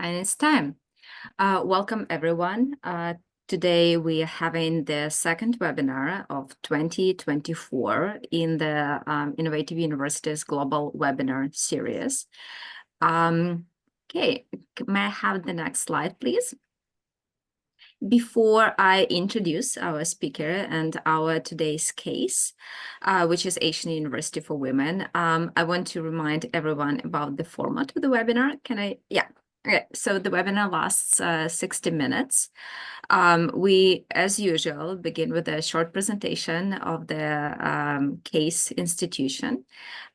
And it's time. Welcome, everyone. Today, we are having the second webinar of 2024 in the Innovative Universities Global Webinar Series. Okay, may I have the next slide, please? Before I introduce our speaker and our today's case, which is Asian University for Women, I want to remind everyone about the format of the webinar. Yeah. Okay, so the webinar lasts 60 minutes. We, as usual, begin with a short presentation of the case institution.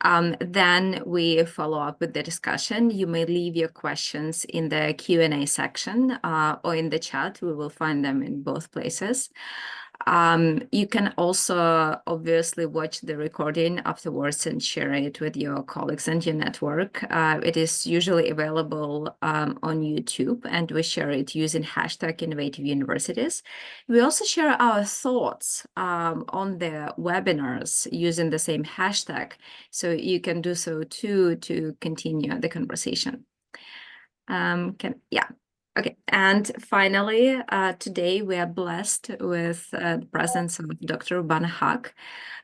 Then we follow up with the discussion. You may leave your questions in the Q&A section or in the chat. We will find them in both places. You can also obviously watch the recording afterwards and share it with your colleagues and your network. It is usually available on YouTube, and we share it using hashtag Innovative Universities. We also share our thoughts on the webinars using the same hashtag, so you can do so too to continue the conversation. Okay, and finally, today we are blessed with the presence of Dr. Rubana Haq.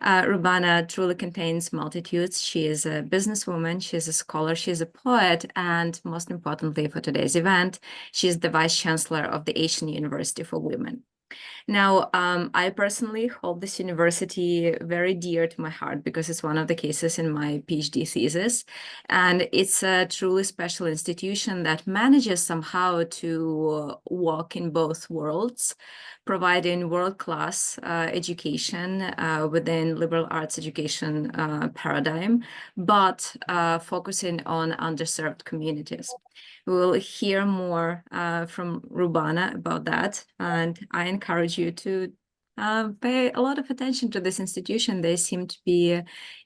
Rubana truly contains multitudes. She is a businesswoman, she's a scholar, she's a poet, and most importantly for today's event, she's the Vice Chancellor of the Asian University for Women. Now, I personally hold this university very dear to my heart because it's one of the cases in my PhD thesis. And it's a truly special institution that manages somehow to walk in both worlds, providing world-class education within liberal arts education paradigm, but focusing on underserved communities. We will hear more from Rubana about that, and I encourage you to pay a lot of attention to this institution. They seem to be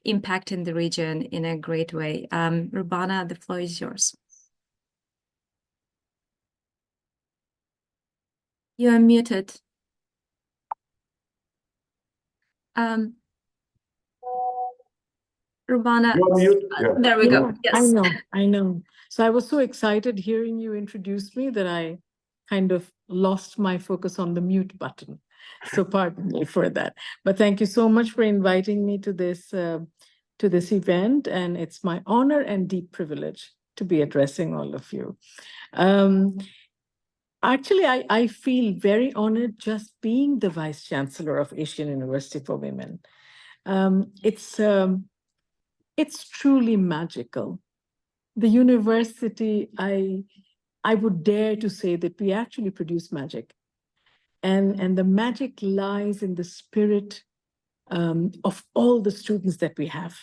impacting the region in a great way. Rubana, the floor is yours. You are muted. Rubana, there we go. Yes. I know. So I was so excited hearing you introduce me that I kind of lost my focus on the mute button. So pardon me for that. But thank you so much for inviting me to this event. And it's my honor and deep privilege to be addressing all of you. Actually, I feel very honored just being the Vice Chancellor of Asian University for Women. It's truly magical. The university, I would dare to say that we actually produce magic. And the magic lies in the spirit of all the students that we have.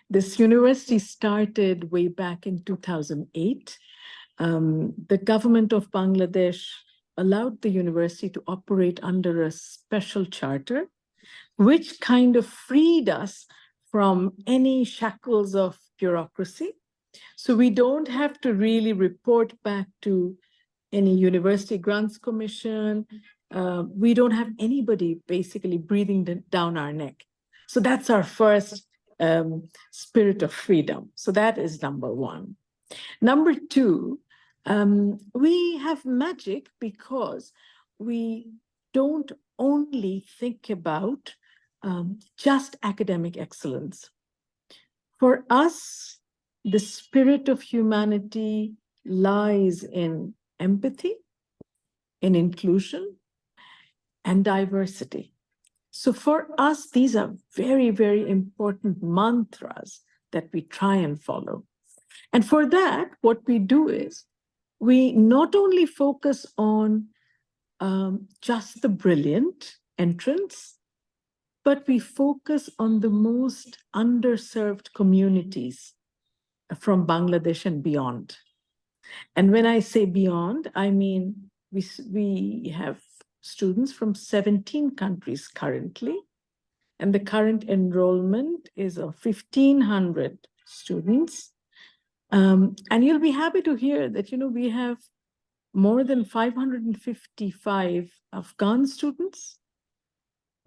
This university started way back in 2008. The government of Bangladesh allowed the university to operate under a special charter, which kind of freed us from any shackles of bureaucracy. So we don't have to really report back to any University Grants Commission. We don't have anybody basically breathing down our neck. So that's our first spirit of freedom. So that is number one. Number two, we have magic because we don't only think about just academic excellence. For us, the spirit of humanity lies in empathy, in inclusion, and diversity. So for us, these are very, very important mantras that we try and follow. And for that, what we do is we not only focus on just the brilliant entrants, but we focus on the most underserved communities from Bangladesh and beyond. And when I say beyond, I mean we have students from 17 countries currently, and the current enrollment is of 1,500 students. And you'll be happy to hear that, we have more than 555 Afghan students.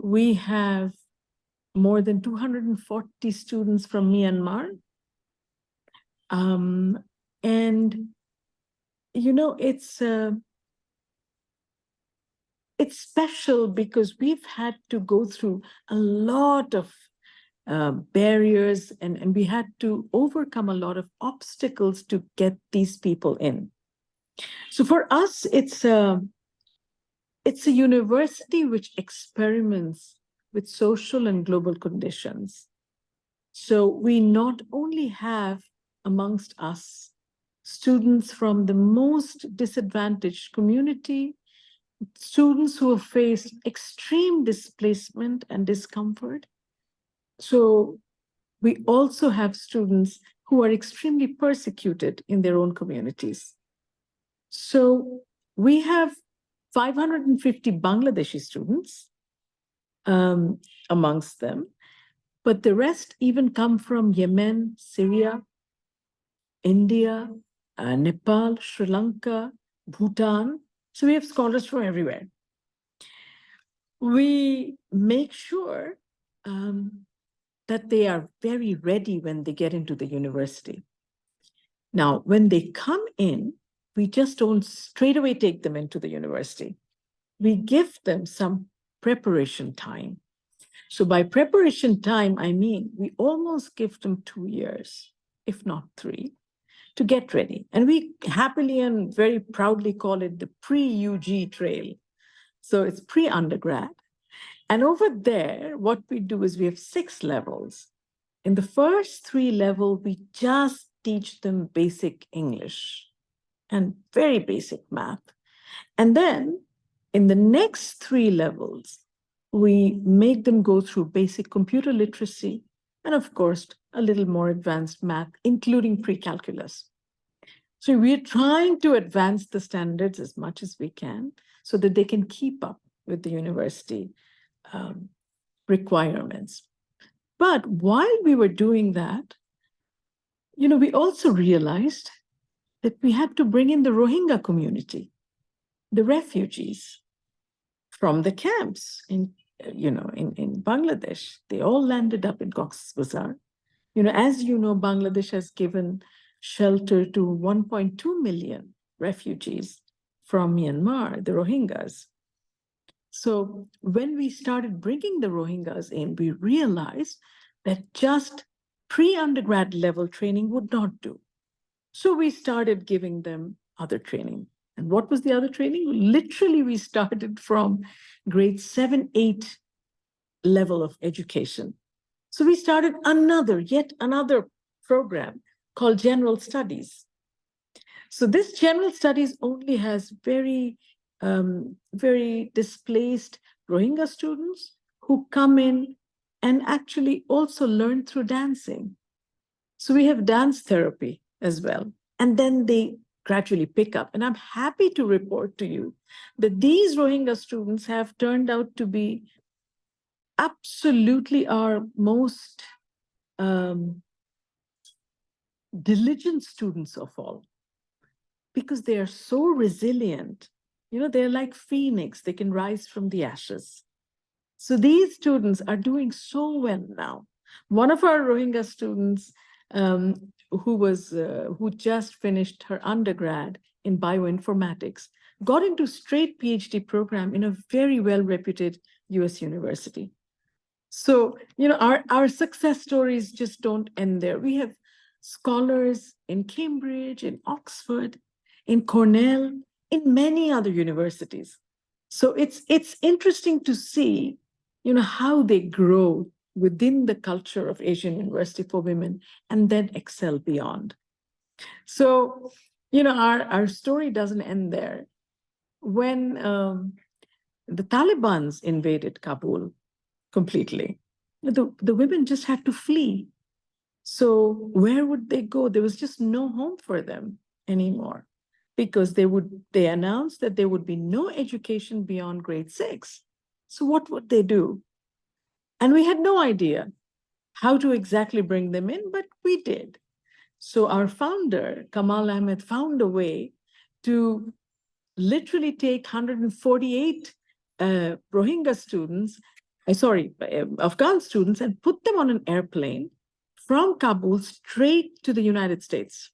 We have more than 240 students from Myanmar. And, it's special because we've had to go through a lot of barriers, and we had to overcome a lot of obstacles to get these people in. So for us, it's a university which experiments with social and global conditions. So we not only have amongst us students from the most disadvantaged community, students who have faced extreme displacement and discomfort. So we also have students who are extremely persecuted in their own communities. So we have 550 Bangladeshi students amongst them, but the rest even come from Yemen, Syria, India, Nepal, Sri Lanka, Bhutan. So we have scholars from everywhere. We make sure that they are very ready when they get into the university. Now, when they come in, we just don't straight away take them into the university. We give them some preparation time. So by preparation time, I mean, we almost give them 2 years, if not 3, to get ready. And we happily and very proudly call it the pre-UG trail. So it's pre-undergrad. And over there, what we do is we have 6 levels. In the first 3 levels, we just teach them basic English and very basic math. And then in the next 3 levels, we make them go through basic computer literacy and, of course, a little more advanced math, including pre-calculus. So we're trying to advance the standards as much as we can so that they can keep up with the university requirements. But while we were doing that, we also realized that we had to bring in the Rohingya community, the refugees from the camps in Bangladesh. They all landed up in Cox's Bazar. As you know, Bangladesh has given shelter to 1.2 million refugees from Myanmar, the Rohingyas. So when we started bringing the Rohingyas in, we realized that just pre-undergrad level training would not do. So we started giving them other training. And what was the other training? Literally, we started from grade 7, 8 level of education. So we started yet another program called General Studies. So this General Studies only has very displaced Rohingya students who come in and actually also learn through dancing. So we have dance therapy as well. And then they gradually pick up. And I'm happy to report to you that these Rohingya students have turned out to be absolutely our most diligent students of all, because they are so resilient. They're like phoenix, they can rise from the ashes. So these students are doing so well now. One of our Rohingya students who just finished her undergrad in bioinformatics got into straight PhD program in a very well-reputed US university. So, our success stories just don't end there. We have scholars in Cambridge, in Oxford, in Cornell, in many other universities. So it's interesting to see, how they grow within the culture of Asian University for Women and then excel beyond. So, our story doesn't end there. When the Taliban invaded Kabul completely, the women just had to flee. So where would they go? There was just no home for them anymore, because they announced that there would be no education beyond grade 6. So what would they do? And we had no idea how to exactly bring them in, but we did. So our founder, Kamal Ahmed, found a way to literally take 148 Rohingya students, Afghan students, and put them on an airplane from Kabul straight to the United States.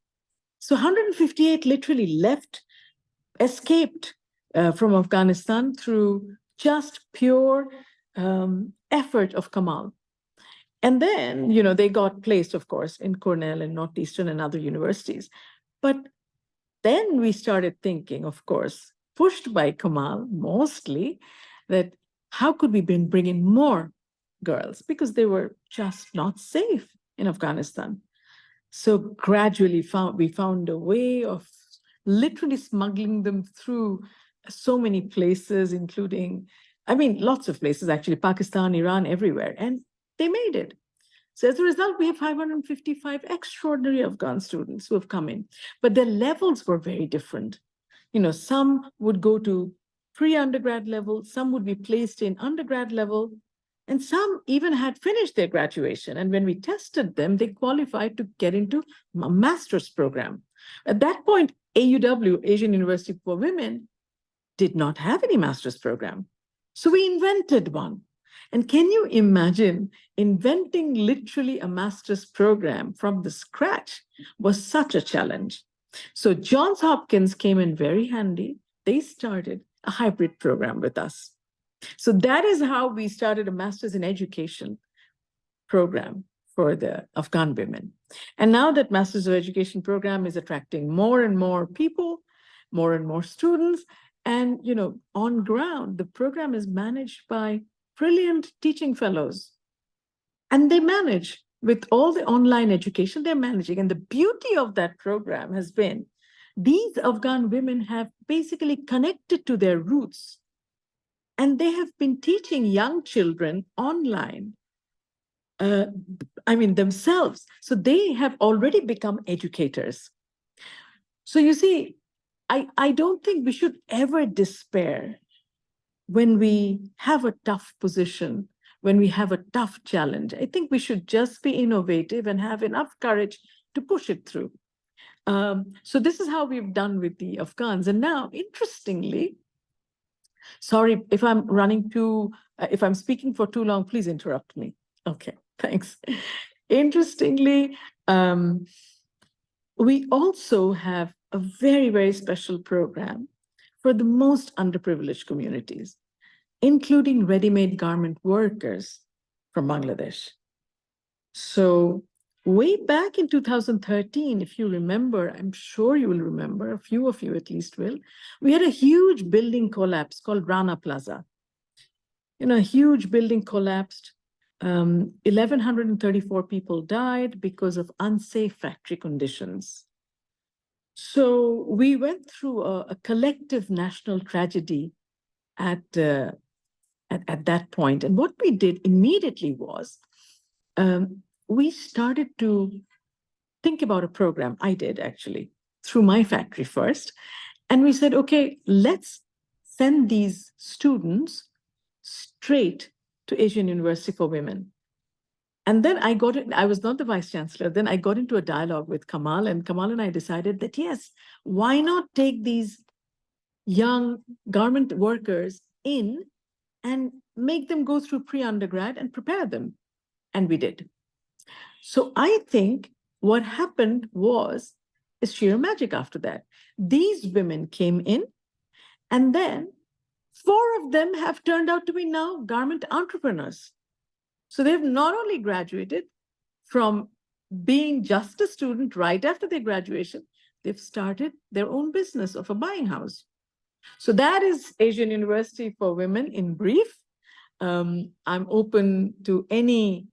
So 158 literally left escaped from Afghanistan through just pure effort of Kamal. And then, they got placed, of course, in Cornell and Northeastern and other universities. But then we started thinking, of course, pushed by Kamal mostly, that how could we bring in more girls? Because they were just not safe in Afghanistan. So gradually we found a way of literally smuggling them through so many places, including, lots of places, actually, Pakistan, Iran, everywhere. And they made it. So as a result, we have 555 extraordinary Afghan students who have come in, but their levels were very different. Some would go to pre-undergrad level, some would be placed in undergrad level, and some even had finished their graduation. And when we tested them, they qualified to get into a master's program. At that point, AUW, Asian University for Women, did not have any master's program. So we invented one. And can you imagine inventing literally a master's program from the scratch was such a challenge. So Johns Hopkins came in very handy. They started a hybrid program with us. So that is how we started a master's in education program for the Afghan women. And now that master's of education program is attracting more and more people, more and more students. And, on ground, the program is managed by brilliant teaching fellows. And they manage with all the online education they're managing. And the beauty of that program has been these Afghan women have basically connected to their roots. And they have been teaching young children online, themselves. So they have already become educators. So you see, I don't think we should ever despair when we have a tough position, when we have a tough challenge. I think we should just be innovative and have enough courage to push it through. So this is how we've done with the Afghans. And now, interestingly, sorry if I'm if I'm speaking for too long, please interrupt me. Okay, thanks. Interestingly, we also have a very, very special program for the most underprivileged communities, including ready-made garment workers from Bangladesh. So way back in 2013, if you remember, I'm sure you will remember, a few of you at least will, we had a huge building collapse called Rana Plaza. A huge building collapsed. 1,134 people died because of unsafe factory conditions. So we went through a collective national tragedy at that point. And what we did immediately was we started to think about a program. I did actually, through my factory first. And we said, okay, let's send these students straight to Asian University for Women. And then I was not the vice chancellor. Then I got into a dialogue with Kamal, and Kamal and I decided that, yes, why not take these young garment workers in and make them go through pre-undergrad and prepare them? And we did. So I think what happened was sheer magic after that. These women came in, and then 4 of them have turned out to be now garment entrepreneurs. So they've not only graduated from being just a student right after their graduation, they've started their own business of a buying house. So that is Asian University for Women in brief. I'm open to any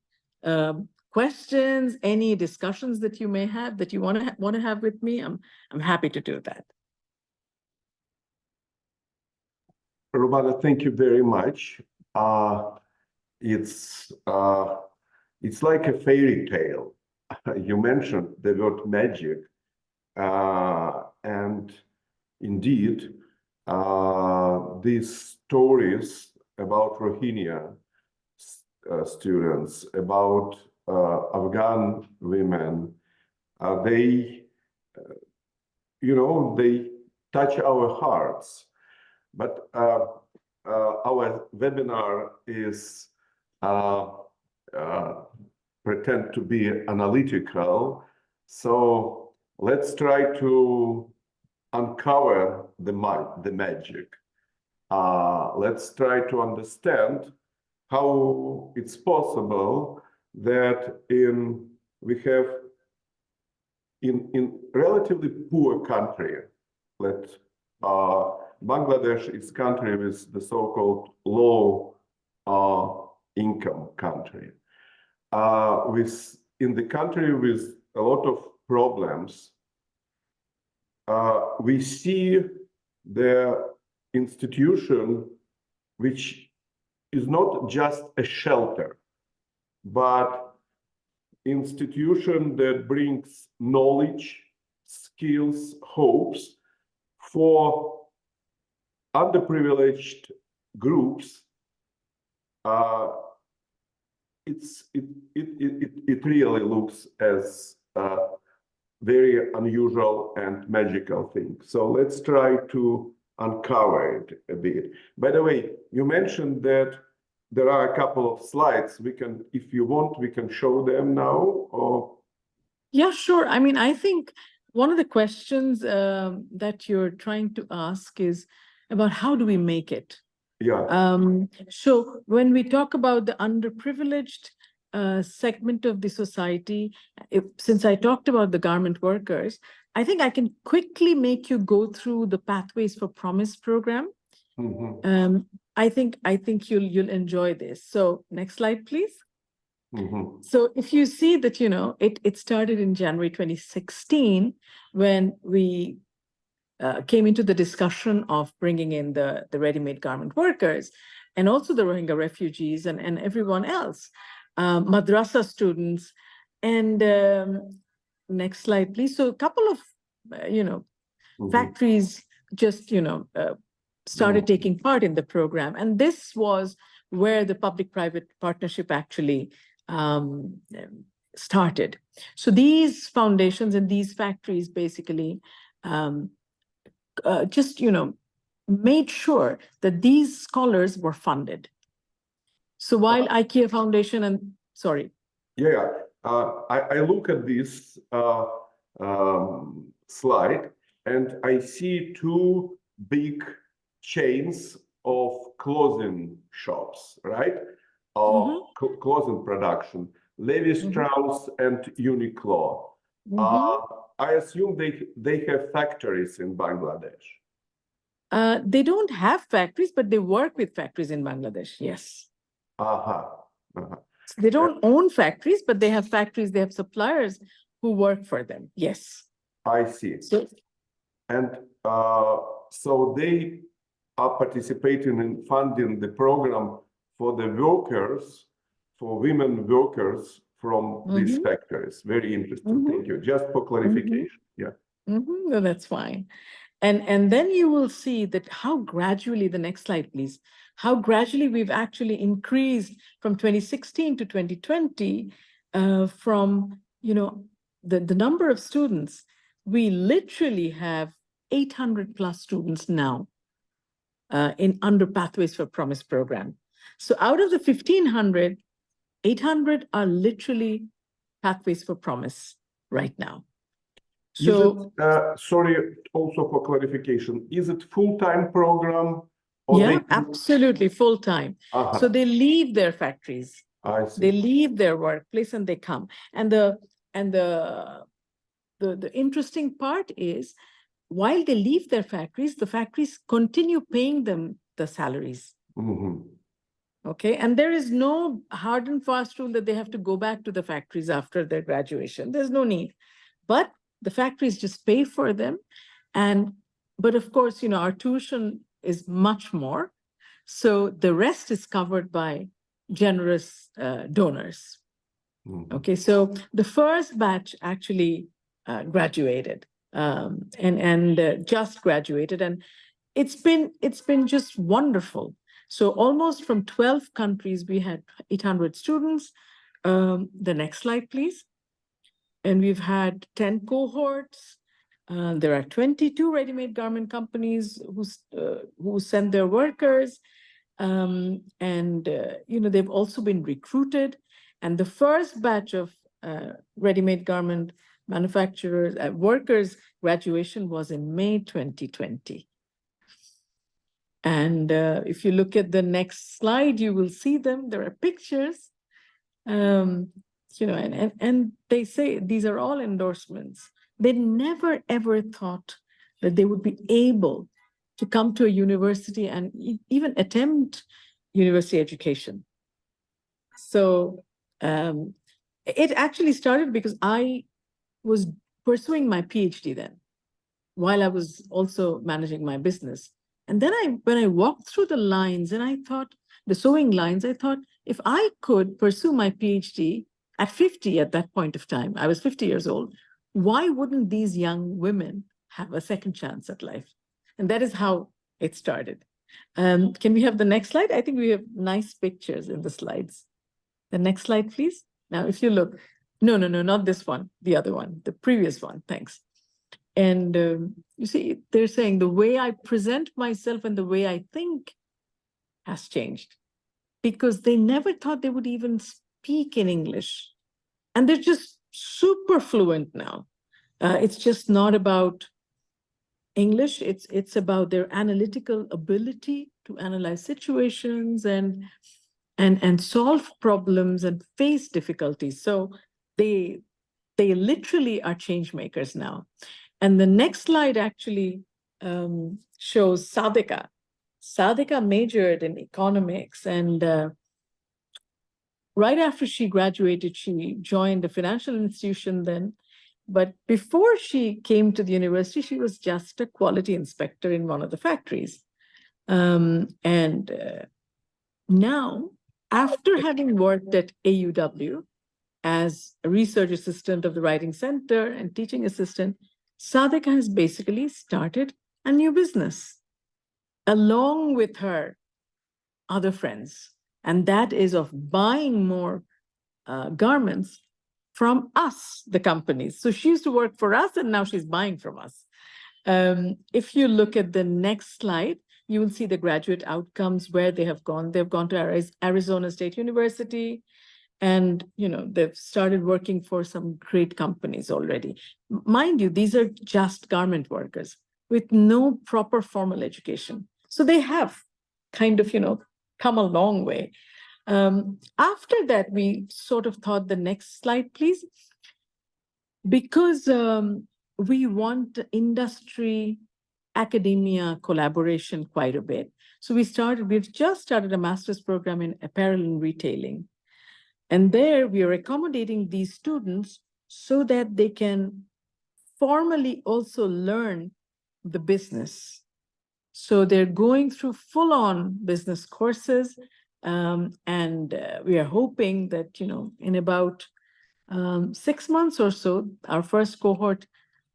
questions, any discussions that you may have that you want to have with me. I'm happy to do that. Rubana, thank you very much. It's like a fairy tale. You mentioned the word magic, and indeed, these stories about Rohingya students, about Afghan women, they touch our hearts. But our webinar is pretend to be analytical. So let's try to uncover the magic. Let's try to understand how it's possible that we have in relatively poor country, Bangladesh is country with the so-called low income country. In the country with a lot of problems, we see the institution which is not just a shelter, but institution that brings knowledge, skills, hopes for underprivileged groups. It really looks as a very unusual and magical thing. So let's try to uncover it a bit. By the way, you mentioned that there are a couple of slides. We can, if you want, we can show them now. Or yeah, sure. I mean, I think one of the questions that you're trying to ask is about how do we make it? yeah. So when we talk about the underprivileged segment of the society, since I talked about the garment workers, I think I can quickly make you go through the Pathways for Promise program. Mm-hmm. I think you'll enjoy this. So next slide, please. Mm-hmm. So if you see that, you know, it started in January 2016 when we came into the discussion of bringing in the ready-made garment workers and also the Rohingya refugees and everyone else, madrasa students. And next slide, please. So a couple of, Mm-hmm. factories just, started taking part in the program. And this was where the public-private partnership actually started. So these foundations and these factories basically just, made sure that these scholars were funded. So while IKEA Foundation and, sorry. Yeah, I look at this slide and I see two big chains of clothing shops, right? Clothing production, Levi Strauss and Uniqlo. I assume they have factories in Bangladesh. They don't have factories, but they work with factories in Bangladesh, yes. So they don't own factories, but they have factories, they have suppliers who work for them, yes. I see. So, and so they are participating in funding the program for the workers, for women workers from these factories. Very interesting. Thank you. Just for clarification. Yeah. No, that's fine. And then you will see that how gradually, the next slide, please, how gradually we've actually increased from 2016 to 2020 from, the number of students. We literally have 800 plus students now in under Pathways for Promise program. So out of the 1,500, 800 are literally Pathways for Promise right now. So, sorry, also for clarification, is it full-time program? Or yeah, absolutely full-time. So they leave their factories. I see. They leave their workplace and they come. And the interesting part is, while they leave their factories, the factories continue paying them the salaries. Okay, and there is no hard and fast rule that they have to go back to the factories after their graduation. There's no need. But the factories just pay for them. But of course, our tuition is much more. So the rest is covered by generous donors. Okay, so the first batch actually graduated and just graduated. And it's been just wonderful. So almost from 12 countries, we had 800 students. The next slide, please. And we've had 10 cohorts. There are 22 ready-made garment companies who send their workers. They've also been recruited. And the first batch of ready-made garment manufacturers, workers' graduation was in May 2020. And if you look at the next slide, you will see them. There are pictures, you know, and they say these are all endorsements. They never, ever thought that they would be able to come to a university and even attempt university education. So it actually started because I was pursuing my PhD then, while I was also managing my business. And then when I walked through the lines and I thought, the sewing lines, I thought, if I could pursue my PhD at 50 at that point of time, I was 50 years old, why wouldn't these young women have a second chance at life? And that is how it started. Can we have the next slide? I think we have nice pictures in the slides. The next slide, please. Now, if you look, no, not this one, the other one, the previous one, thanks. And you see, they're saying the way I present myself and the way I think has changed, because they never thought they would even speak in English. And they're just super fluent now. It's just not about English, it's about their analytical ability to analyze situations and solve problems and face difficulties. So they literally are change makers now. And the next slide actually shows Sadhika. Sadhika majored in economics, and right after she graduated, she joined a financial institution then. But before she came to the university, she was just a quality inspector in one of the factories. Now, after having worked at AUW as a research assistant of the Writing Center and teaching assistant, Sadhika has basically started a new business along with her other friends. And that is of buying more garments from us, the companies. So she used to work for us and now she's buying from us. If you look at the next slide, you will see the graduate outcomes where they have gone. They've gone to Arizona State University, and they've started working for some great companies already. Mind you, these are just garment workers with no proper formal education. So they have kind of, come a long way. After that, we sort of thought the next slide, please. Because we want industry academia collaboration quite a bit. So we've just started a master's program in apparel and retailing. And there we are accommodating these students so that they can formally also learn the business. So they're going through full-on business courses. And we are hoping that, in about 6 months or so, our first cohort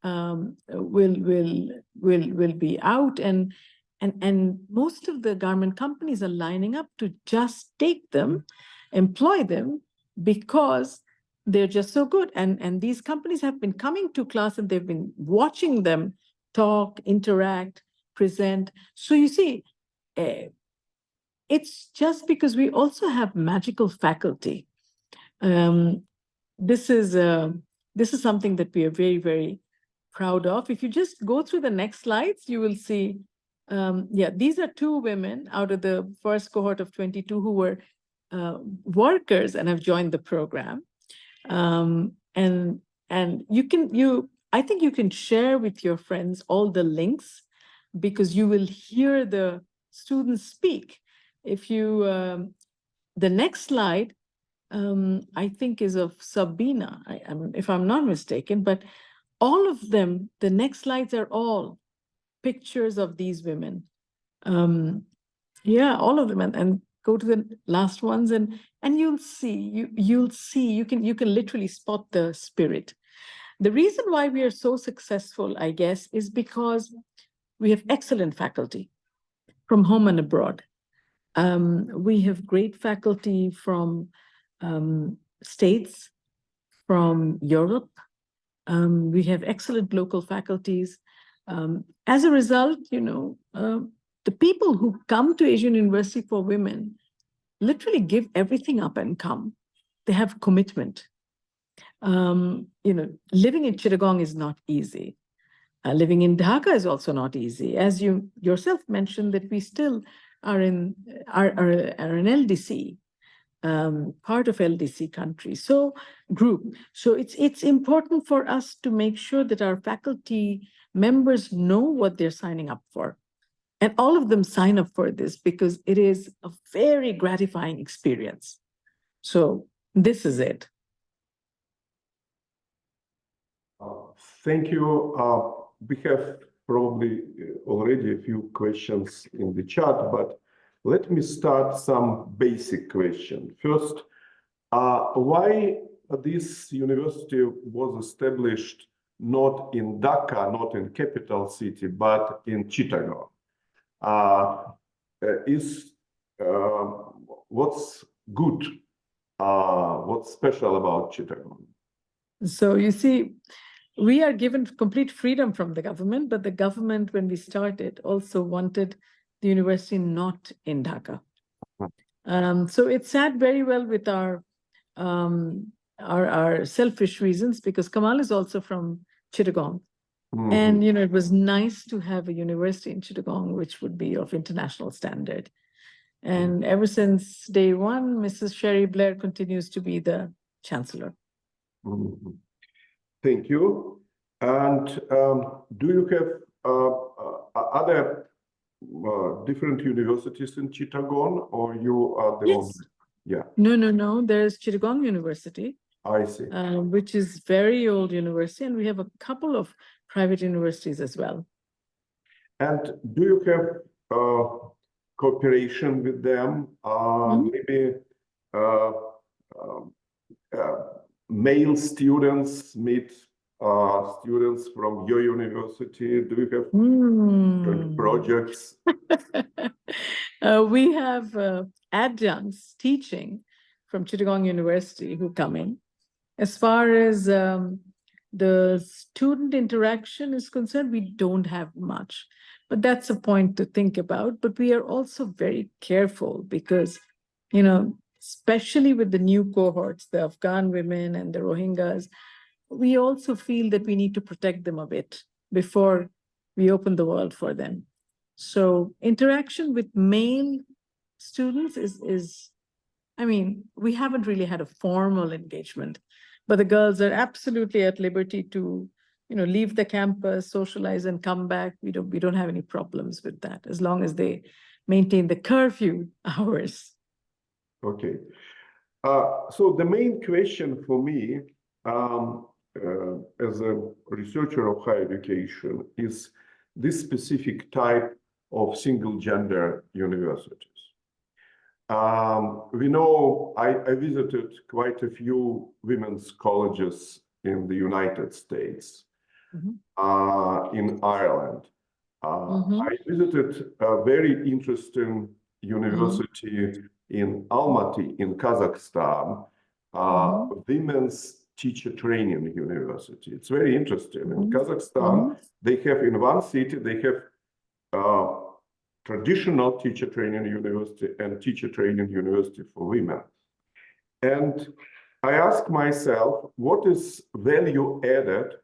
will be out, and most of the garment companies are lining up to just take them, employ them, because they're just so good. And these companies have been coming to class and they've been watching them talk, interact, present. So you see, it's just because we also have magical faculty. This is something that we are very, very proud of. If you just go through the next slides, you will see, these are 2 women out of the first cohort of 22 who were workers and have joined the program. And I think you can share with your friends all the links, because you will hear the students speak. If you, the next slide, I think is of Sabina, if I'm not mistaken, but all of them, the next slides are all pictures of these women. All of them, and go to the last ones, and you'll see, you can literally spot the spirit. The reason why we are so successful, I guess, is because we have excellent faculty from home and abroad. We have great faculty from states, from Europe. We have excellent local faculties. As a result, the people who come to Asian University for Women literally give everything up and come. They have commitment. Living in Chittagong is not easy. Living in Dhaka is also not easy. As you yourself mentioned, that we still are an LDC, part of LDC country, so group. So it's important for us to make sure that our faculty members know what they're signing up for. And all of them sign up for this because it is a very gratifying experience. So this is it. Thank you. We have probably already a few questions in the chat, but let me start some basic question. First, why this university was established not in Dhaka, not in capital city, but in Chittagong? What's good? What's special about Chittagong? So you see, we are given complete freedom from the government, but the government, when we started, also wanted the university not in Dhaka. So it sat very well with our selfish reasons, because Kamal is also from Chittagong. And, it was nice to have a university in Chittagong, which would be of international standard. And ever since day one, Mrs. Sherry Blair continues to be the chancellor. Thank you. And do you have other different universities in Chittagong, or you are the only? Yeah. No. There's Chittagong University. I see. Which is very old university, and we have a couple of private universities as well. And do you have cooperation with them? Maybe male students meet students from your university? Do you have joint projects? We have adjuncts teaching from Chittagong University who come in. As far as the student interaction is concerned, we don't have much, but that's a point to think about. But we are also very careful because, especially with the new cohorts, the Afghan women and the Rohingyas, we also feel that we need to protect them a bit before we open the world for them. So interaction with male students is we haven't really had a formal engagement, but the girls are absolutely at liberty to, leave the campus, socialize, and come back. We don't have any problems with that, as long as they maintain the curfew hours. Okay. So the main question for me, as a researcher of higher education, is this specific type of single-gender universities. We know I visited quite a few women's colleges in the United States, in Ireland. I visited a very interesting university in Almaty in Kazakhstan, women's teacher training university. It's very interesting. In Kazakhstan, they have in one city, they have traditional teacher training university and teacher training university for women. And I ask myself, what is value added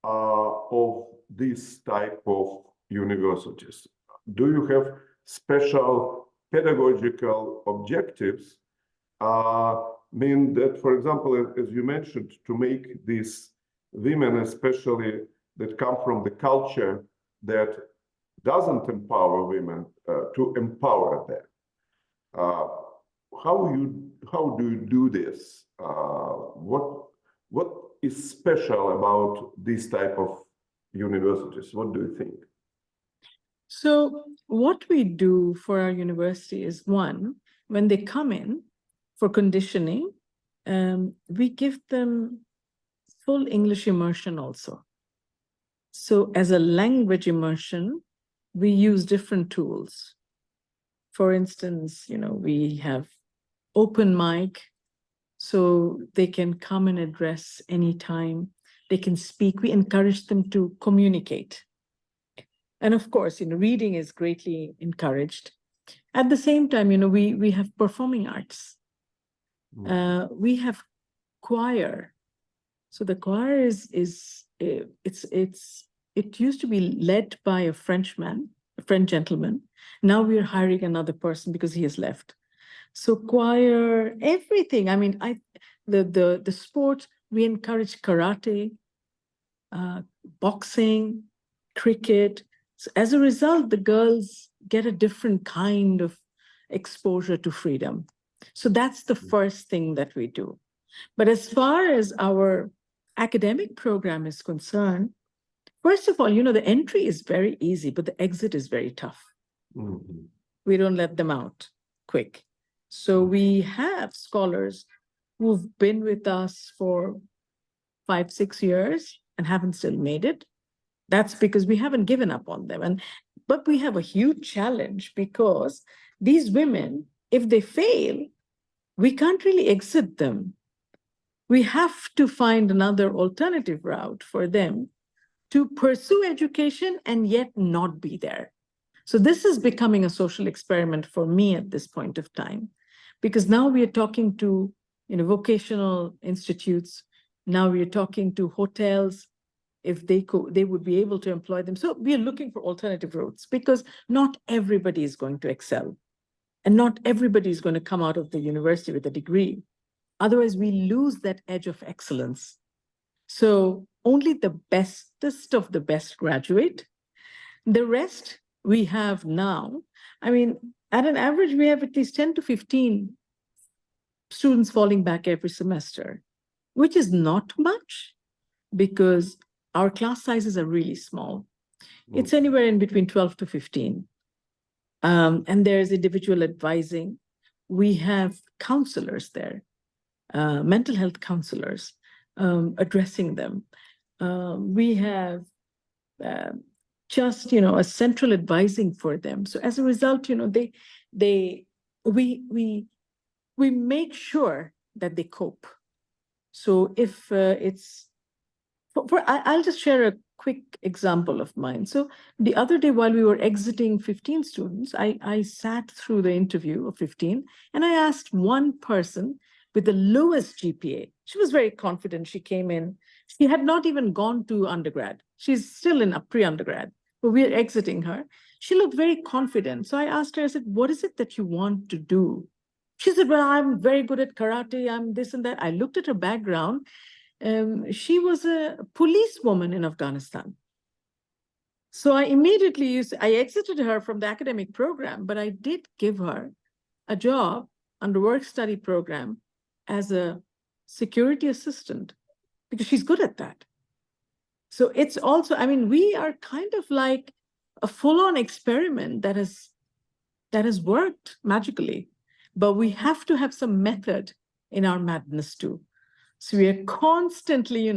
of this type of universities? Do you have special pedagogical objectives? Mean that, for example, as you mentioned, to make these women, especially that come from the culture that doesn't empower women, to empower them. How do you do this? What is special about this type of universities? What do you think? So what we do for our university is, one, when they come in for conditioning, we give them full English immersion also. So as a language immersion, we use different tools. For instance, we have open mic, so they can come and address anytime. They can speak. We encourage them to communicate. And of course, reading is greatly encouraged. At the same time, we have performing arts. We have choir. So the choir it used to be led by a French gentleman. Now we are hiring another person because he has left. So choir, everything. I mean, the sport, we encourage karate, boxing, cricket. So as a result, the girls get a different kind of exposure to freedom. So that's the first thing that we do. But as far as our academic program is concerned, first of all, the entry is very easy, but the exit is very tough. Mhm. We don't let them out quick. So we have scholars who've been with us for 5, 6 years and haven't still made it. That's because we haven't given up on them. But we have a huge challenge because these women, if they fail, we can't really exit them. We have to find another alternative route for them to pursue education and yet not be there. So this is becoming a social experiment for me at this point of time, because now we are talking to vocational institutes. Now we are talking to hotels, if they would be able to employ them. So we are looking for alternative routes because not everybody is going to excel, and not everybody is going to come out of the university with a degree. Otherwise, we lose that edge of excellence. So only the bestest of the best graduate. The rest we have now, I mean, at an average, we have at least 10 to 15 students falling back every semester, which is not much because our class sizes are really small. It's anywhere in between 12 to 15. And there's individual advising. We have counselors there, mental health counselors, addressing them. We have just a central advising for them. So as a result, we make sure that they cope. So if I'll just share a quick example of mine. So the other day, while we were exiting 15 students, I sat through the interview of 15, and I asked one person with the lowest GPA. She was very confident. She came in. She had not even gone to undergrad. She's still in a pre-undergrad, but we're exiting her. She looked very confident. So I asked her, I said, what is it that you want to do? She said, well, I'm very good at karate. I'm this and that. I looked at her background. She was a policewoman in Afghanistan. So I exited her from the academic program, but I did give her a job under work-study program as a security assistant because she's good at that. So it's also, I mean, we are kind of like a full-on experiment that has worked magically, but we have to have some method in our madness too. So we are constantly,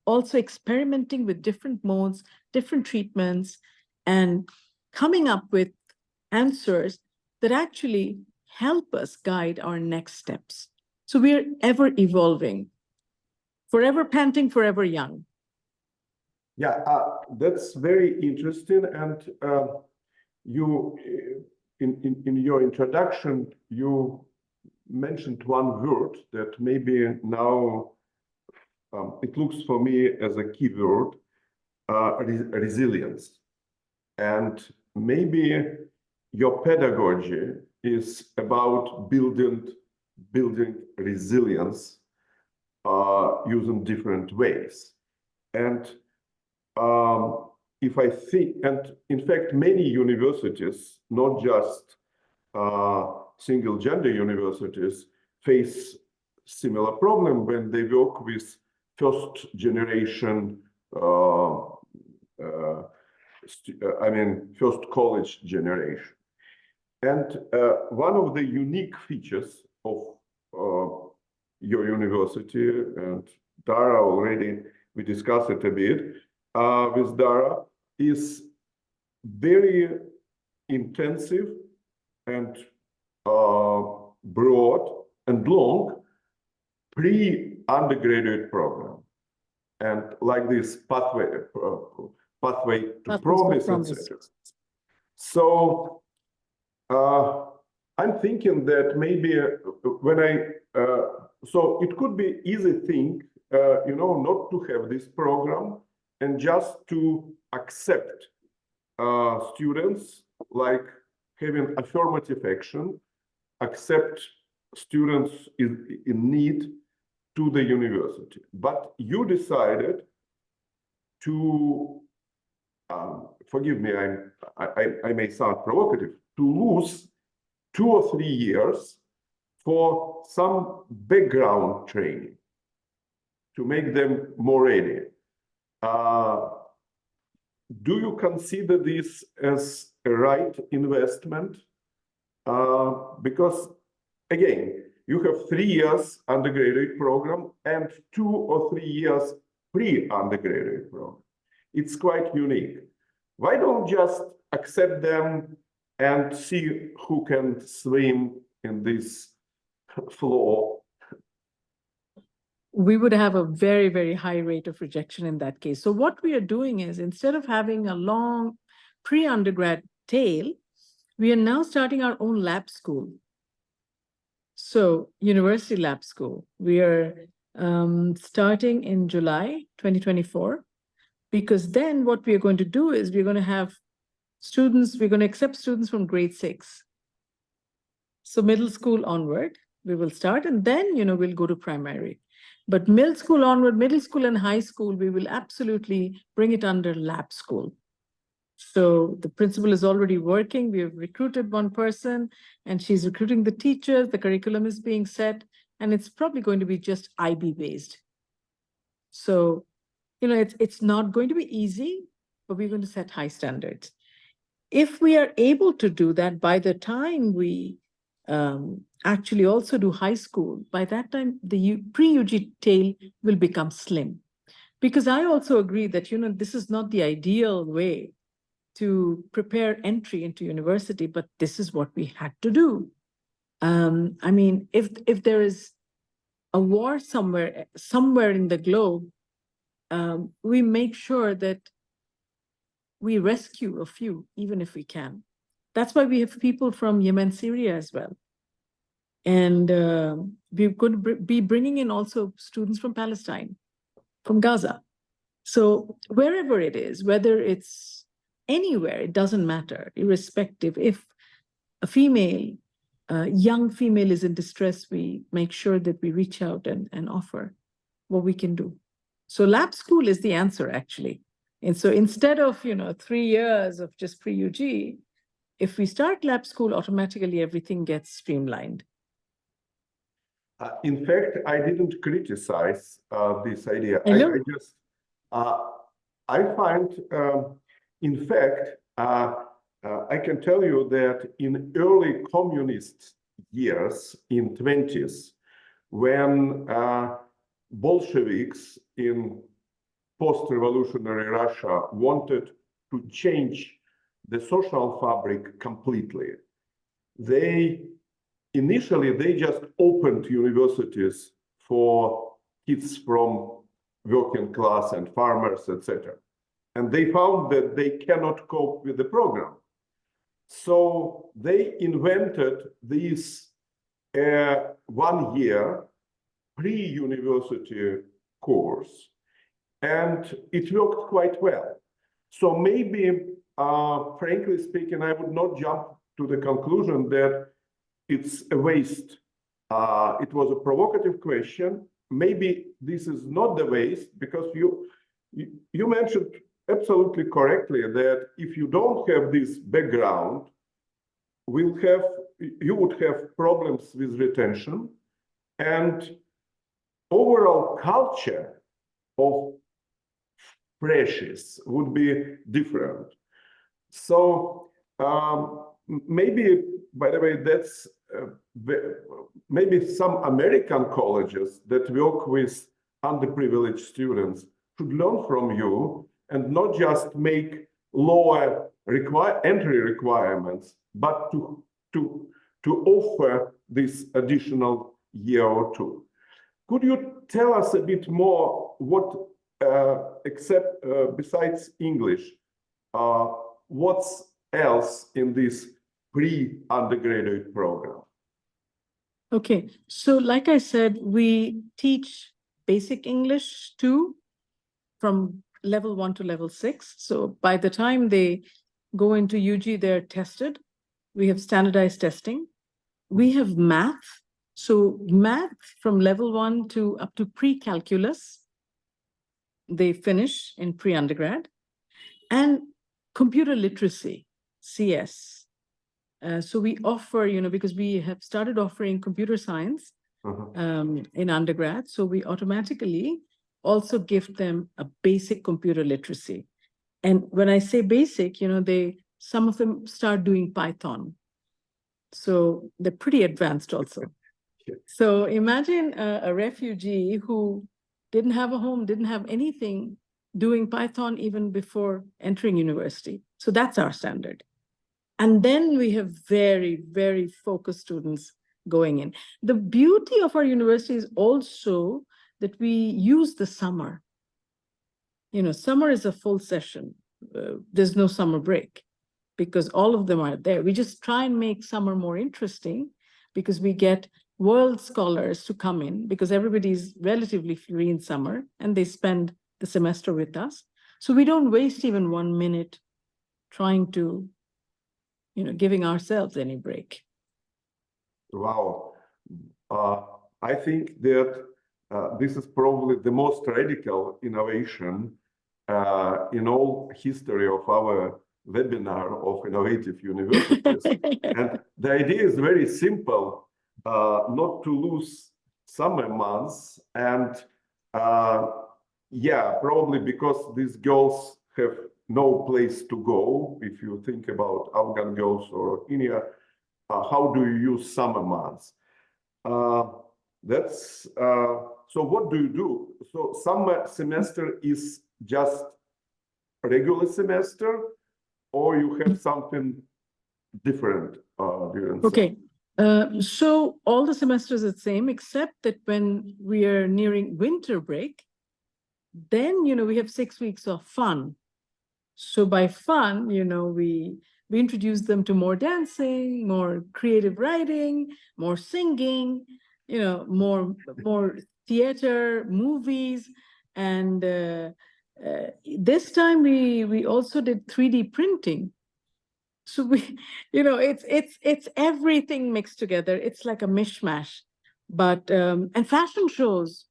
also experimenting with different modes, different treatments, and coming up with answers that actually help us guide our next steps. So we are ever evolving, forever panting, forever young. Yeah, that's very interesting. And you, in your introduction, you mentioned one word that maybe now it looks for me as a key word, resilience. And maybe your pedagogy is about building resilience using different ways. And if I think, and in fact, many universities, not just single gender universities, face similar problem when they work with first generation, first college generation. And one of the unique features of your university, and Dara already, we discussed it a bit with Dara, is very intensive and broad and long pre-undergraduate program, and like this pathway to promise, etc. So I'm thinking that maybe when so it could be easy thing not to have this program and just to accept students, like having affirmative action, accept students in need to the university. But you decided to, forgive me, I may sound provocative, to lose 2 or 3 years for some background training to make them more ready. Do you consider this as a right investment? Because again, you have 3 years undergraduate program and 2 or 3 years pre-undergraduate program. It's quite unique. Why don't just accept them and see who can swim in this flow? We would have a very, very high rate of rejection in that case. So what we are doing is, instead of having a long pre-undergrad tail, we are now starting our own lab school. So University Lab School, we are starting in July 2024, because then what we are going to do is we're going to have students, we're going to accept students from grade 6. So middle school onward, we will start, and then, we'll go to primary. But middle school onward, middle school and high school, we will absolutely bring it under lab school. So the principal is already working. We have recruited one person, and she's recruiting the teachers. The curriculum is being set, and it's probably going to be just IB based. So, it's not going to be easy, but we're going to set high standards. If we are able to do that, by the time we actually also do high school, by that time, the pre-UG tail will become slim. Because I also agree that, this is not the ideal way to prepare entry into university, but this is what we had to do. I mean, if there is a war somewhere in the globe, we make sure that we rescue a few, even if we can. That's why we have people from Yemen, Syria as well. And we could be bringing in also students from Palestine, from Gaza. So wherever it is, whether it's anywhere, it doesn't matter, irrespective. If a female, young female is in distress, we make sure that we reach out and offer what we can do. So lab school is the answer, actually. And so instead of, 3 years of just pre-UG, if we start lab school, automatically everything gets streamlined. In fact, I didn't criticize this idea. I find, in fact, I can tell you that in early communist years, in 20s, when Bolsheviks in post-revolutionary Russia wanted to change the social fabric completely, initially they just opened universities for kids from working class and farmers, etc. And they found that they cannot cope with the program. So they invented this 1 year pre-university course, and it worked quite well. So maybe, frankly speaking, I would not jump to the conclusion that it's a waste. It was a provocative question. Maybe this is not the waste, because you mentioned absolutely correctly that if you don't have this background, you would have problems with retention, and overall culture of freshies would be different. So maybe, by the way, that's maybe some American colleges that work with underprivileged students should learn from you and not just make lower entry requirements, but to offer this additional year or two. Could you tell us a bit more what, besides English, what's else in this pre-undergraduate program? Okay, so like I said, we teach basic English 2 from level 1 to level 6. So by the time they go into UG, they're tested. We have standardized testing. We have math. So math from level 1 to up to pre-calculus, they finish in pre-undergrad. And computer literacy, CS. So we offer, because we have started offering computer science in undergrad. So we automatically also give them a basic computer literacy. And when I say basic, some of them start doing Python. So they're pretty advanced also. So imagine a refugee who didn't have a home, didn't have anything, doing Python even before entering university. So that's our standard. And then we have very, very focused students going in. The beauty of our university is also that we use the summer. Summer is a full session. There's no summer break because all of them are there. We just try and make summer more interesting because we get world scholars to come in because everybody's relatively free in summer and they spend the semester with us. So we don't waste even 1 minute trying to, giving ourselves any break. Wow. I think that this is probably the most radical innovation in all history of our webinar of innovative universities. And the idea is very simple. Not to lose summer months and probably because these girls have no place to go. If you think about Afghan girls or India, how do you use summer months? So what do you do? So summer semester is just a regular semester, or you have something different during Okay. So all the semesters are the same, except that when we are nearing winter break, then, we have 6 weeks of fun. So by fun, we introduce them to more dancing, more creative writing, more singing, more theater, movies. And this time we also did 3D printing. So it's everything mixed together. It's like a mishmash. But and fashion shows,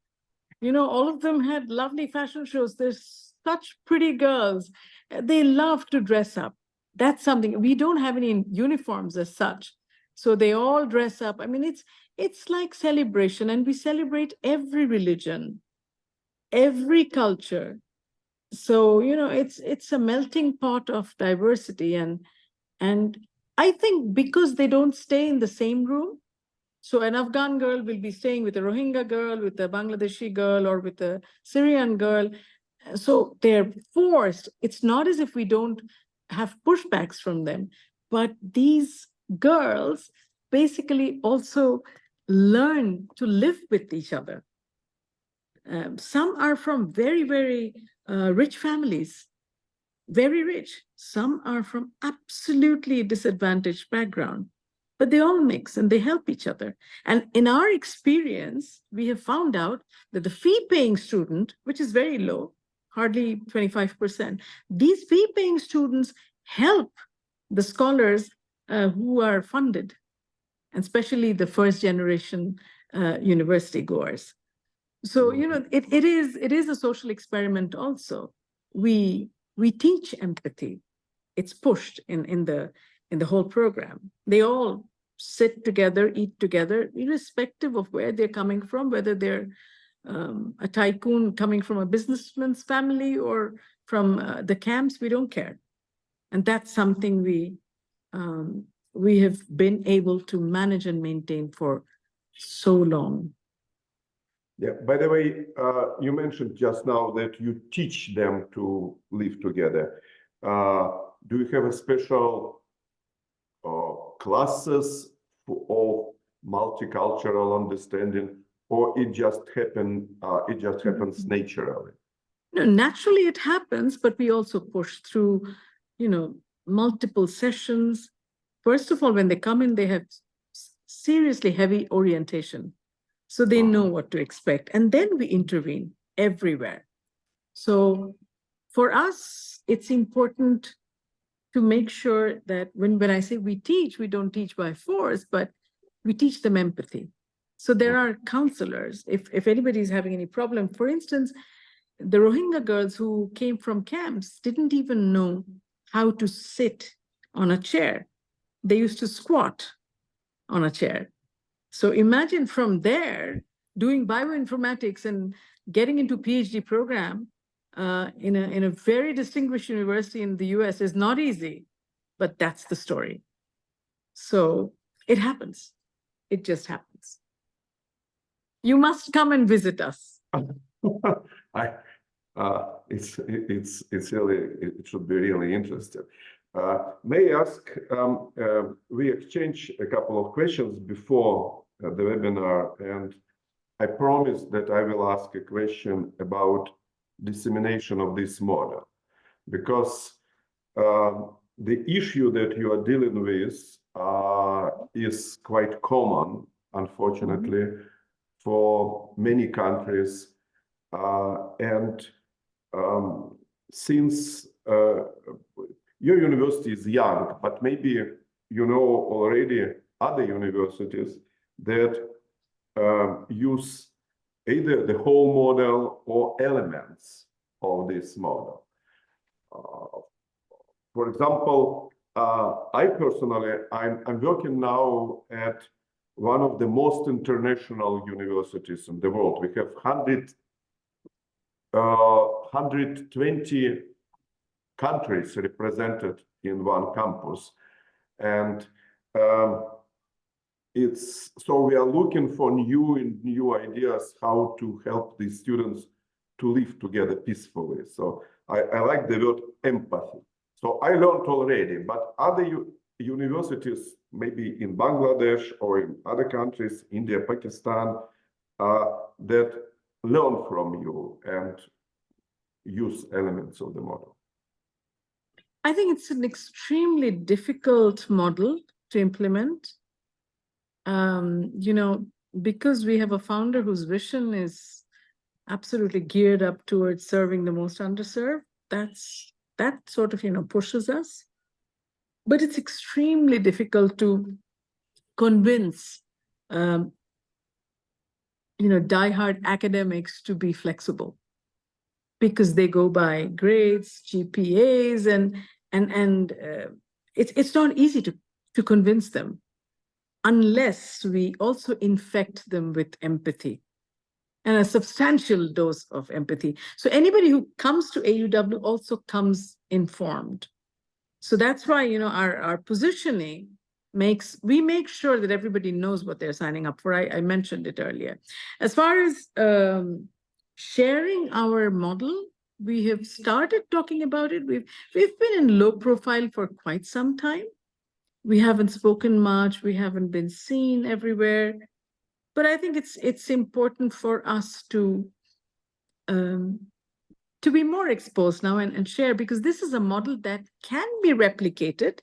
all of them had lovely fashion shows. There's such pretty girls. They love to dress up. That's something. We don't have any uniforms as such. So they all dress up. I mean, it's like celebration, and we celebrate every religion, every culture. So, it's a melting pot of diversity. And I think because they don't stay in the same room, so an Afghan girl will be staying with a Rohingya girl, with a Bangladeshi girl, or with a Syrian girl. So they're forced. It's not as if we don't have pushbacks from them, but these girls basically also learn to live with each other. Some are from very, very rich families, very rich. Some are from absolutely disadvantaged background, but they all mix and they help each other. And in our experience, we have found out that the fee-paying student, which is very low, hardly 25%, these fee-paying students help the scholars who are funded, and especially the first-generation university goers. So, it is a social experiment also. We teach empathy. It's pushed in the whole program. They all sit together, eat together, irrespective of where they're coming from, whether they're a tycoon coming from a businessman's family or from the camps, we don't care. And that's something we have been able to manage and maintain for so long. Yeah, by the way, you mentioned just now that you teach them to live together. Do you have a special classes of multicultural understanding, or it just happens naturally? No, naturally it happens, but we also push through, multiple sessions. First of all, when they come in, they have seriously heavy orientation. So they know what to expect. And then we intervene everywhere. So for us, it's important to make sure that when I say we teach, we don't teach by force, but we teach them empathy. So there are counselors. If anybody's having any problem, for instance, the Rohingya girls who came from camps didn't even know how to sit on a chair. They used to squat on a chair. So imagine from there doing bioinformatics and getting into PhD program in a very distinguished university in the US is not easy, but that's the story. So it happens. It just happens. You must come and visit us. It's really, it should be really interesting. May I ask, we exchanged a couple of questions before the webinar, and I promised that I will ask a question about dissemination of this model, because the issue that you are dealing with is quite common, unfortunately, for many countries. And since your university is young, but maybe you know already other universities that use either the whole model or elements of this model. For example, I personally, I'm working now at one of the most international universities in the world. We have 120 countries represented in one campus. And so we are looking for new ideas how to help these students to live together peacefully. So I like the word empathy. So I learned already, but other universities, maybe in Bangladesh or in other countries, India, Pakistan, that learn from you and use elements of the model. I think it's an extremely difficult model to implement. You know, because we have a founder whose vision is absolutely geared up towards serving the most underserved, that sort of, you know, pushes us. But it's extremely difficult to convince, you know, diehard academics to be flexible, because they go by grades, GPAs, and it's not easy to convince them unless we also infect them with empathy, and a substantial dose of empathy. So anybody who comes to AUW also comes informed. So that's why, you know, our positioning we make sure that everybody knows what they're signing up for. I mentioned it earlier. As far as sharing our model, we have started talking about it. We've been in low profile for quite some time. We haven't spoken much. We haven't been seen everywhere. But I think it's important for us to be more exposed now and share, because this is a model that can be replicated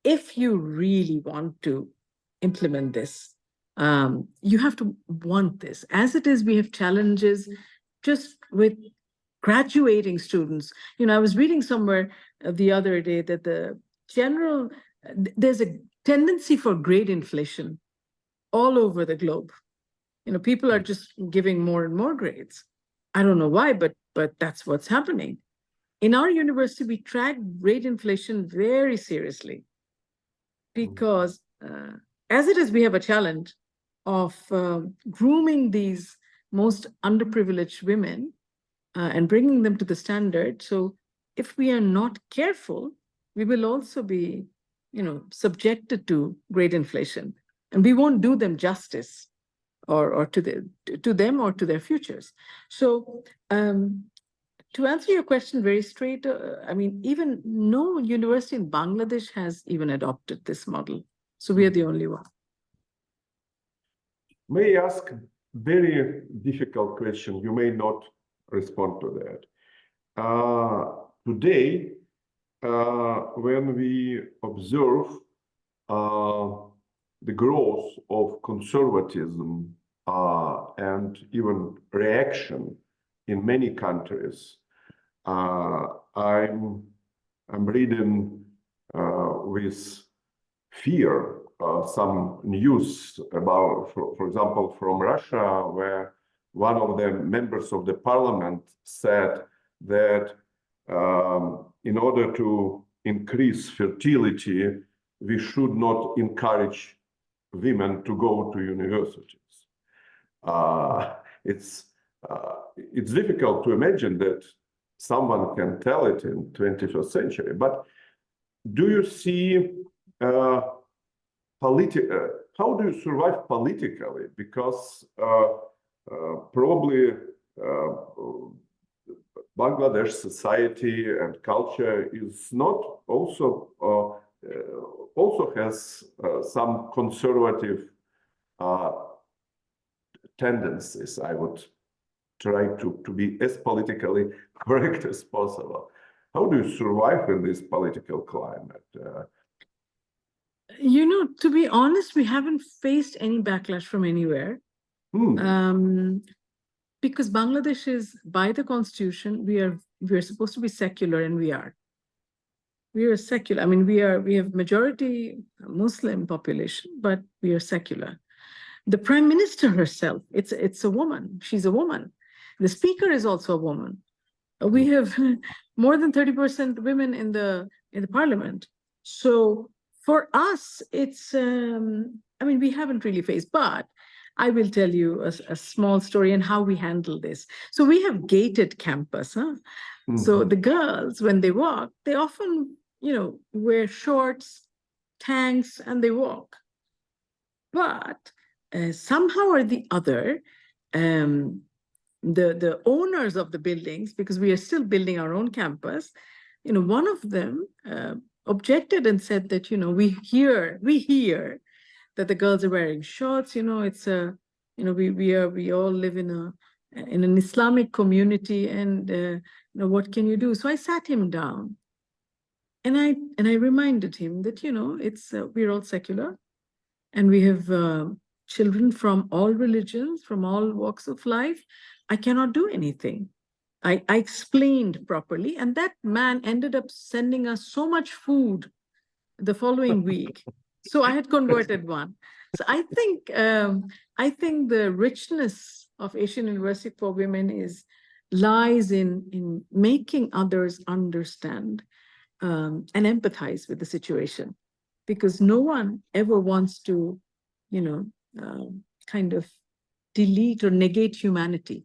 if you really want to implement this. You have to want this. As it is, we have challenges just with graduating students. You know, I was reading somewhere the other day that there's a tendency for grade inflation all over the globe. You know, people are just giving more and more grades. I don't know why, but that's what's happening. In our university, we track grade inflation very seriously, because as it is, we have a challenge of grooming these most underprivileged women and bringing them to the standard. So if we are not careful, we will also be, you know, subjected to grade inflation, and we won't do them justice, or to them or to their futures. So to answer your question very straight, I mean, even no university in Bangladesh has even adopted this model. So we are the only one. May I ask a very difficult question? You may not respond to that. Today, when we observe the growth of conservatism and even reaction in many countries. I'm reading with fear some news about, for example, from Russia, where one of the members of the parliament said that in order to increase fertility, we should not encourage women to go to universities. It's difficult to imagine that someone can tell it in 21st century, but do you see how do you survive politically? Because probably Bangladesh society and culture is not also has some conservative tendencies. I would try to be as politically correct as possible. How do you survive in this political climate? To be honest, we haven't faced any backlash from anywhere. Because Bangladesh is, by the constitution, we are supposed to be secular, and we are. We are secular. I mean, we have majority Muslim population, but we are secular. The prime minister herself, it's a woman. She's a woman. The speaker is also a woman. We have more than 30% women in the parliament. So for us, it's we haven't really faced, but I will tell you a small story and how we handle this. So we have gated campus. So the girls, when they walk, they often, wear shorts, tanks, and they walk. But somehow or the other, the owners of the buildings, because we are still building our own campus, one of them objected and said that, we hear that the girls are wearing shorts. It's we all live in an Islamic community, and what can you do? So I sat him down, and I reminded him that it's we're all secular, and we have children from all religions, from all walks of life. I cannot do anything. I explained properly, and that man ended up sending us so much food the following week. So I had converted one. So I think the richness of Asian University for Women lies in making others understand and empathize with the situation, because no one ever wants to, kind of delete or negate humanity.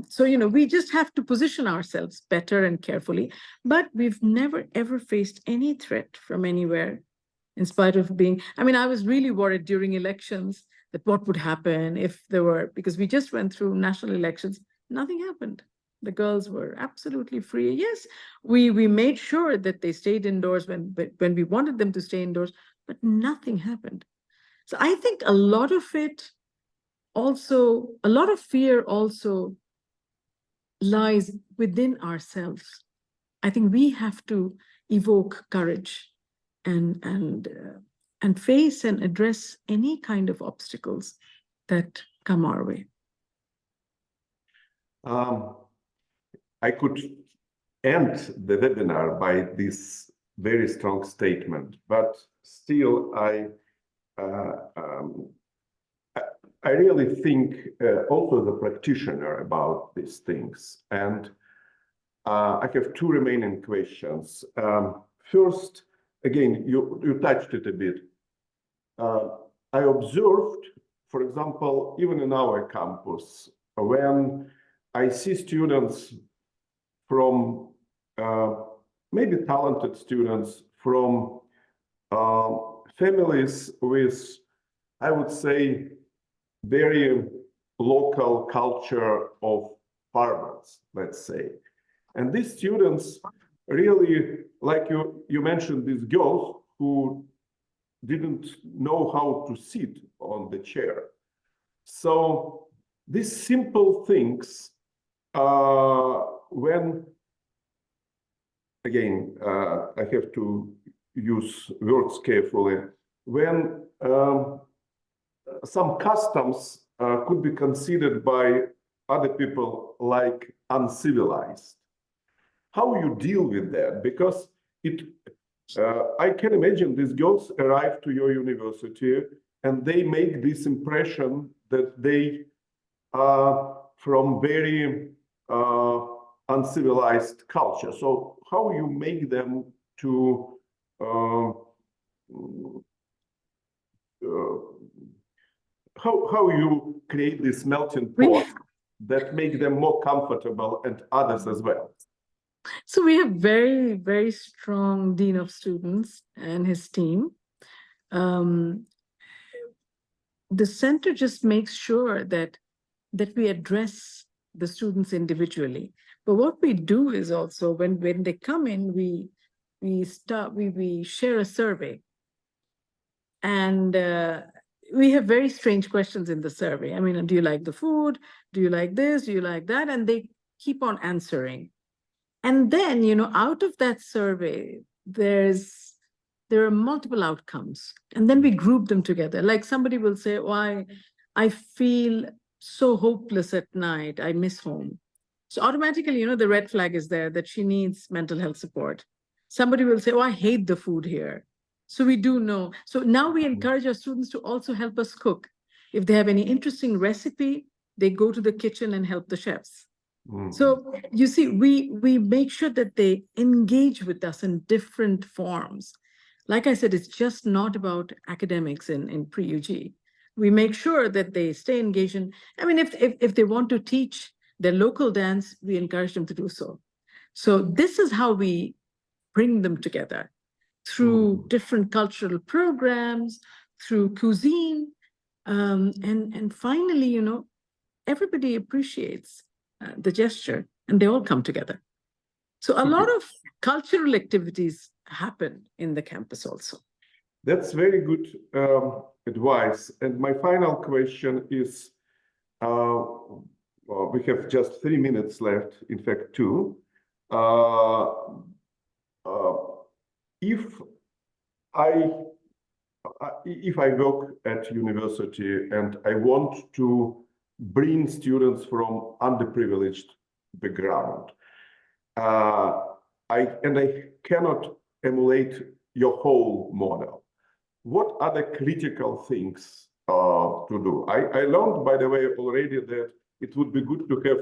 So, we just have to position ourselves better and carefully, but we've never, ever faced any threat from anywhere, in spite of being, I was really worried during elections that what would happen if there were, because we just went through national elections, nothing happened. The girls were absolutely free. Yes, we made sure that they stayed indoors when we wanted them to stay indoors, but nothing happened. So I think a lot of fear also lies within ourselves. I think we have to evoke courage and face and address any kind of obstacles that come our way. I could end the webinar by this very strong statement, but still I really think also as a practitioner about these things. And I have two remaining questions. First, again, you touched it a bit. I observed, for example, even in our campus, when I see students from, maybe talented students from families with, I would say, very local culture of farmers, let's say. And these students really, like you mentioned, these girls who didn't know how to sit on the chair. So these simple things, when, again, I have to use words carefully, when some customs could be considered by other people like uncivilized. How you deal with that? Because I can imagine these girls arrive to your university and they make this impression that they are from very uncivilized culture. So how you make them to how you create this melting pot that make them more comfortable and others as well? So we have very, very strong dean of students and his team. The center just makes sure that we address the students individually. But what we do is also when they come in, we share a survey, and we have very strange questions in the survey. I mean, do you like the food? Do you like this? Do you like that? And they keep on answering. And then, out of that survey, there are multiple outcomes. And then we group them together. Like somebody will say, "Oh, I feel so hopeless at night. I miss home." So automatically, the red flag is there that she needs mental health support. Somebody will say, "Oh, I hate the food here." So we do know. So now we encourage our students to also help us cook. If they have any interesting recipe, they go to the kitchen and help the chefs. So you see, we make sure that they engage with us in different forms. Like I said, it's just not about academics in pre-UG. We make sure that they stay engaged. I mean, if they want to teach their local dance, we encourage them to do so. So this is how we bring them together, through different cultural programs, through cuisine, and finally, everybody appreciates the gesture, and they all come together. So a lot of cultural activities happen in the campus also. That's very good advice. And my final question is, we have just 3 minutes left, in fact, 2. If I work at university and I want to bring students from underprivileged background, I cannot emulate your whole model. What are the critical things to do? I learned, by the way, already that it would be good to have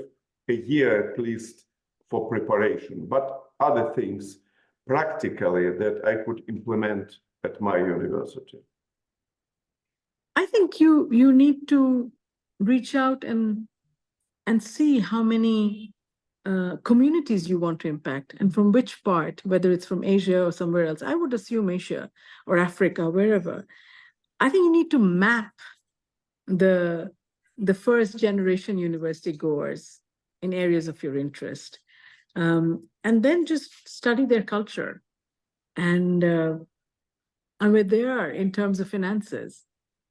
a year at least for preparation, but other things practically that I could implement at my university. I think you need to reach out and see how many communities you want to impact and from which part, whether it's from Asia or somewhere else. I would assume Asia or Africa, wherever. I think you need to map the first generation university goers in areas of your interest, and then just study their culture and where they are in terms of finances.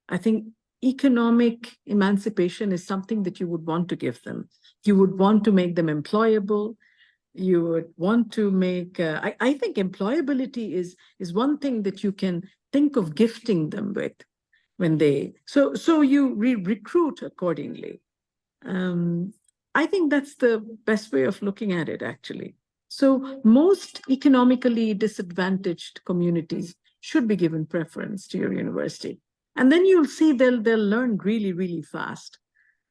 I think economic emancipation is something that you would want to give them. You would want to make them employable. You would want to make, I think employability is one thing that you can think of gifting them with when they, so you recruit accordingly. I think that's the best way of looking at it, actually. So most economically disadvantaged communities should be given preference to your university. And then you'll see they'll learn really, really fast.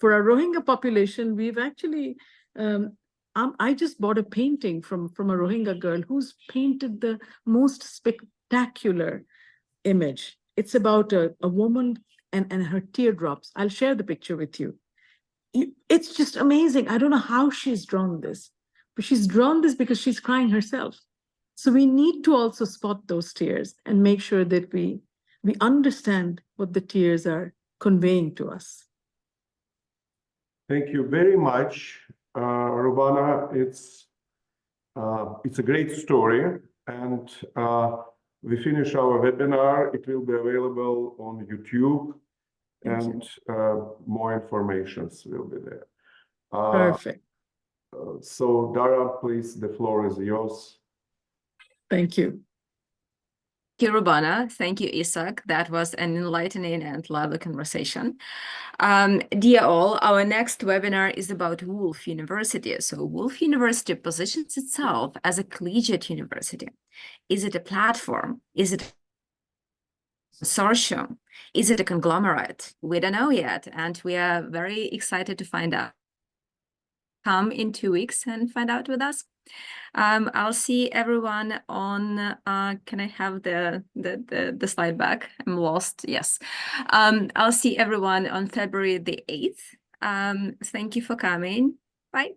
For our Rohingya population, we've actually, I just bought a painting from a Rohingya girl who's painted the most spectacular image. It's about a woman and her teardrops. I'll share the picture with you. It's just amazing. I don't know how she's drawn this, but she's drawn this because she's crying herself. So we need to also spot those tears and make sure that we understand what the tears are conveying to us. Thank you very much, Rubana. It's a great story, and we finish our webinar. It will be available on YouTube, and more informations will be there. Perfect. So Dara, please, the floor is yours. Thank you. Thank you, Rubana. Thank you, Isak. That was an enlightening and lively conversation. Dear all, our next webinar is about Woolf University. So Woolf University positions itself as a collegiate university. Is it a platform? Is it a consortium? Is it a conglomerate? We don't know yet, and we are very excited to find out. Come in 2 weeks and find out with us. I'll see everyone on, can I have the slide back? I'm lost, yes. I'll see everyone on February the 8th. Thank you for coming. Bye.